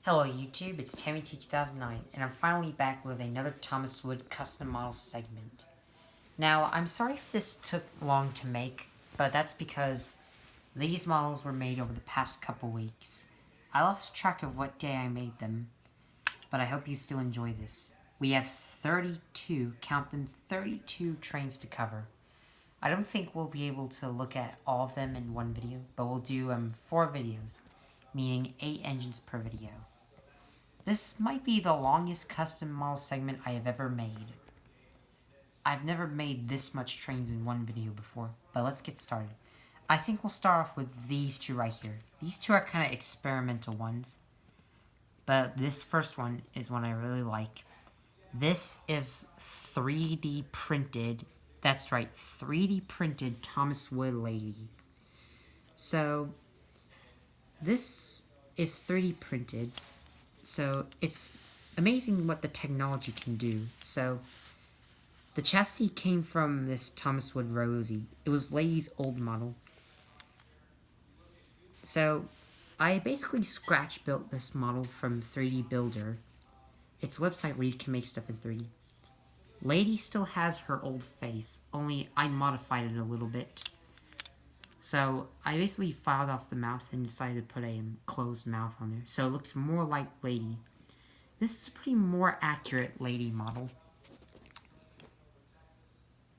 Hello YouTube, it's Tammy2009, and I'm finally back with another Thomas Wood custom model segment. Now, I'm sorry if this took long to make, but that's because these models were made over the past couple weeks. I lost track of what day I made them, but I hope you still enjoy this. We have 32, count them, 32 trains to cover. I don't think we'll be able to look at all of them in one video, but we'll do 4 videos, meaning 8 engines per video. This might be the longest custom model segment I have ever made. I've never made this much trains in one video before, but let's get started. I think we'll start off with these two right here. These two are kind of experimental ones, but this first one is one I really like. This is 3D printed, that's right, 3D printed Thomas Wood Lady. So, this is 3D printed. So it's amazing what the technology can do. So the chassis came from this Thomas Wood Rosie. It was Lady's old model. So I basically scratch built this model from 3D Builder. It's a website where you can make stuff in 3D. Lady still has her old face, only I modified it a little bit. So I basically filed off the mouth and decided to put a closed mouth on there. So it looks more like Lady. This is a pretty more accurate Lady model.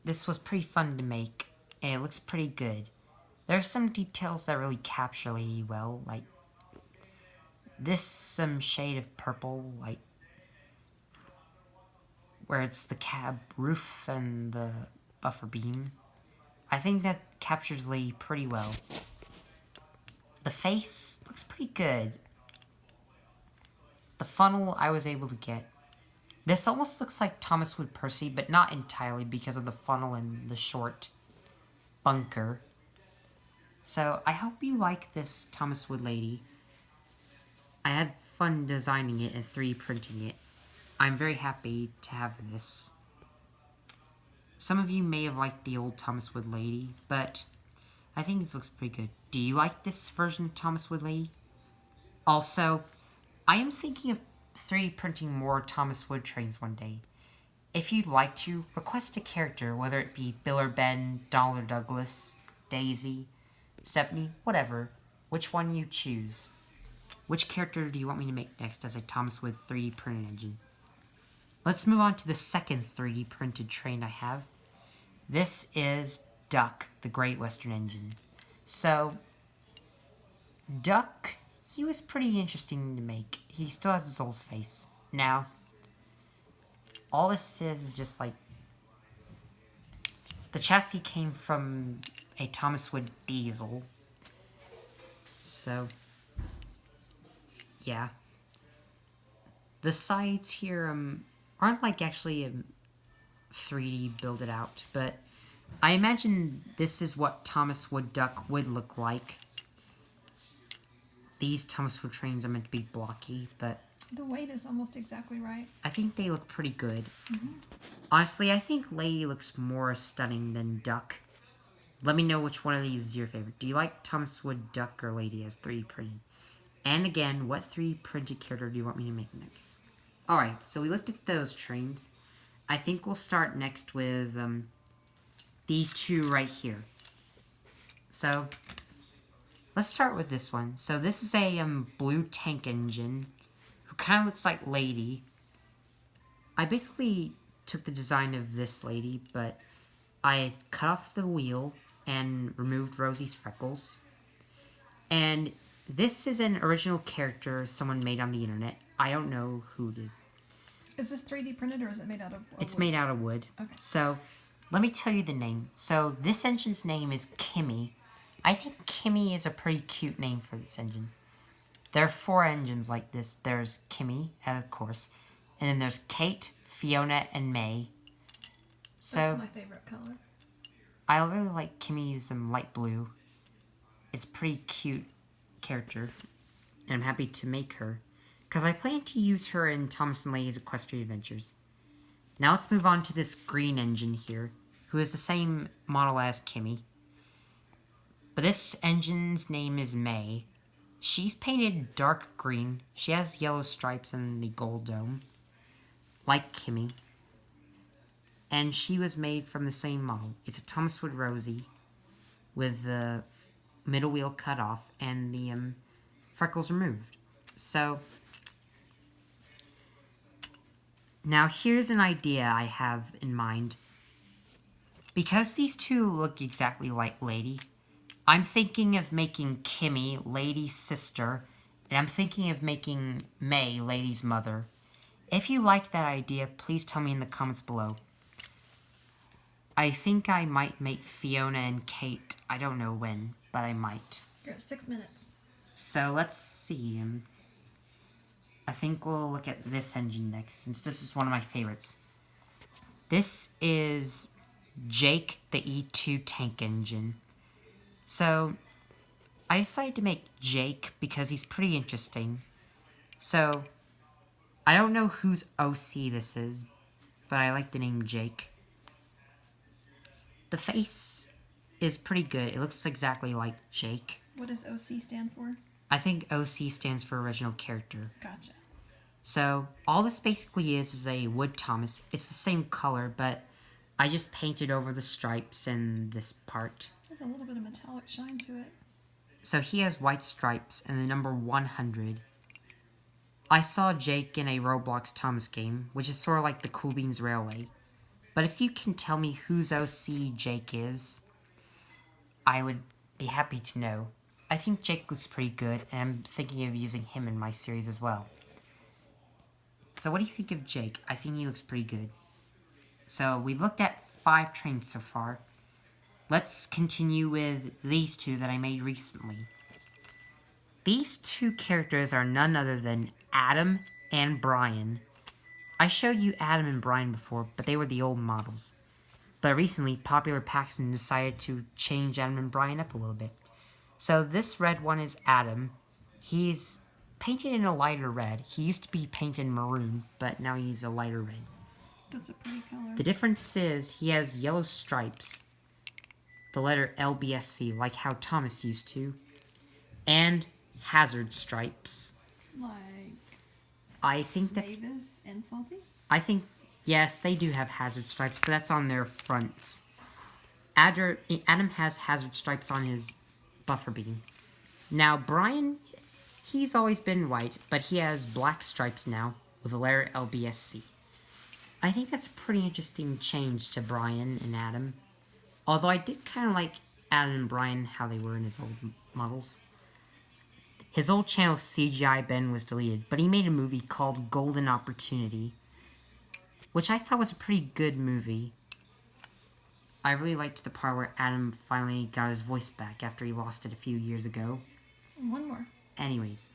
This was pretty fun to make, and it looks pretty good. There are some details that really capture Lady well, like this some shade of purple, like where it's the cab roof and the buffer beam. I think that captures Lady pretty well. The face looks pretty good. The funnel I was able to get. This almost looks like Thomas Wood Percy, but not entirely because of the funnel and the short bunker. So I hope you like this Thomas Wood Lady. I had fun designing it and 3D printing it. I'm very happy to have this. Some of you may have liked the old Thomas Wood Lady, but I think this looks pretty good. Do you like this version of Thomas Wood Lady? Also, I am thinking of 3D printing more Thomas Wood trains one day. If you'd like to, request a character, whether it be Bill or Ben, Donald or Douglas, Daisy, Stepney, whatever. Which one you choose. Which character do you want me to make next as a Thomas Wood 3D printed engine? Let's move on to the second 3D printed train I have. This is Duck, the Great Western Engine. So, Duck, he was pretty interesting to make. He still has his old face. Now, all this is just like, the chassis came from a Thomas Wood diesel. So, yeah. The sides here, aren't like actually 3D build it out, but I imagine this is what Thomas Wood Duck would look like. These Thomas Wood trains are meant to be blocky, but the weight is almost exactly right. I think they look pretty good. Honestly, I think Lady looks more stunning than Duck. Let me know which one of these is your favorite. Do you like Thomas Wood Duck or Lady as 3D printed? And again, what 3D printed character do you want me to make next? Alright, so we looked at those trains. I think we'll start next with these two right here. So, let's start with this one. So this is a blue tank engine who kind of looks like Lady. I basically took the design of this lady, but I cut off the wheel and removed Rosie's freckles. And this is an original character someone made on the internet. I don't know who did. Is this 3D printed or is it made out of wood? It's made out of wood. Okay. So, let me tell you the name. So, this engine's name is Kimmy. I think Kimmy is a pretty cute name for this engine. There are 4 engines like this. There's Kimmy, of course. And then there's Kate, Fiona, and May. So, that's my favorite color. I really like Kimmy's light blue. It's a pretty cute character. And I'm happy to make her, because I plan to use her in Thomas and Lady's Equestrian Adventures. Now let's move on to this green engine here, who is the same model as Kimmy. But this engine's name is May. She's painted dark green. She has yellow stripes and the gold dome, like Kimmy. And she was made from the same model. It's a Thomas Wood Rosie with the middle wheel cut off and the freckles removed. So, now here's an idea I have in mind. Because these two look exactly like Lady, I'm thinking of making Kimmy Lady's sister, and I'm thinking of making May Lady's mother. If you like that idea, please tell me in the comments below. I think I might make Fiona and Kate. I don't know when, but I might. You're at 6 minutes. So let's see. I think we'll look at this engine next, since this is one of my favorites. This is Jake, the E2 tank engine. So, I decided to make Jake because he's pretty interesting. So, I don't know whose OC this is, but I like the name Jake. The face is pretty good. It looks exactly like Jake. What does OC stand for? I think OC stands for original character. Gotcha. So, all this basically is a Wood Thomas. It's the same color, but I just painted over the stripes in this part. There's a little bit of metallic shine to it. So he has white stripes and the number 100. I saw Jake in a Roblox Thomas game, which is sort of like the Cool Beans Railway. But if you can tell me whose OC Jake is, I would be happy to know. I think Jake looks pretty good, and I'm thinking of using him in my series as well. So what do you think of Jake? I think he looks pretty good. So we've looked at 5 trains so far. Let's continue with these 2 that I made recently. These 2 characters are none other than Adam and Brian. I showed you Adam and Brian before, but they were the old models. But recently, Popular Paxton decided to change Adam and Brian up a little bit. So this red one is Adam. He's painted in a lighter red. He used to be painted maroon, but now he's a lighter red. That's a pretty color. The difference is he has yellow stripes, the letter LBSC, like how Thomas used to, and hazard stripes. Like I think that's... Mavis and Salty? I think, yes, they do have hazard stripes, but that's on their fronts. Adam has hazard stripes on his buffer beam. Now, Brian, he's always been white, but he has black stripes now with the letter LBSC. I think that's a pretty interesting change to Brian and Adam. Although I did kind of like Adam and Brian, how they were in his old models. His old channel CGI Ben was deleted, but he made a movie called Golden Opportunity, which I thought was a pretty good movie. I really liked the part where Adam finally got his voice back after he lost it a few years ago. One more. Anyways.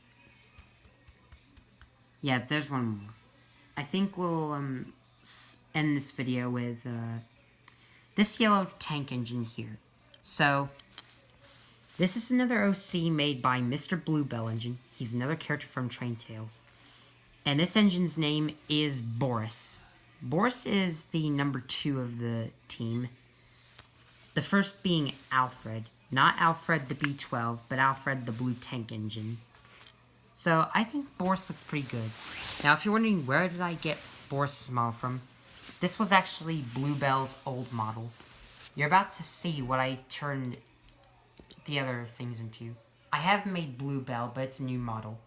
Yeah, there's one more. I think we'll end this video with this yellow tank engine here. So, this is another OC made by Mr. Bluebell Engine. He's another character from Train Tales. And this engine's name is Boris. Boris is the number 2 of the team. The first being Alfred. Not Alfred the B-12, but Alfred the blue tank engine. So, I think Boris looks pretty good. Now, if you're wondering where did I get Boris' model from, this was actually Bluebell's old model. You're about to see what I turned the other things into. I have made Bluebell, but it's a new model.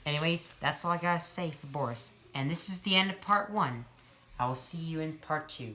Anyways, that's all I gotta say for Boris. And this is the end of part 1. I will see you in part 2.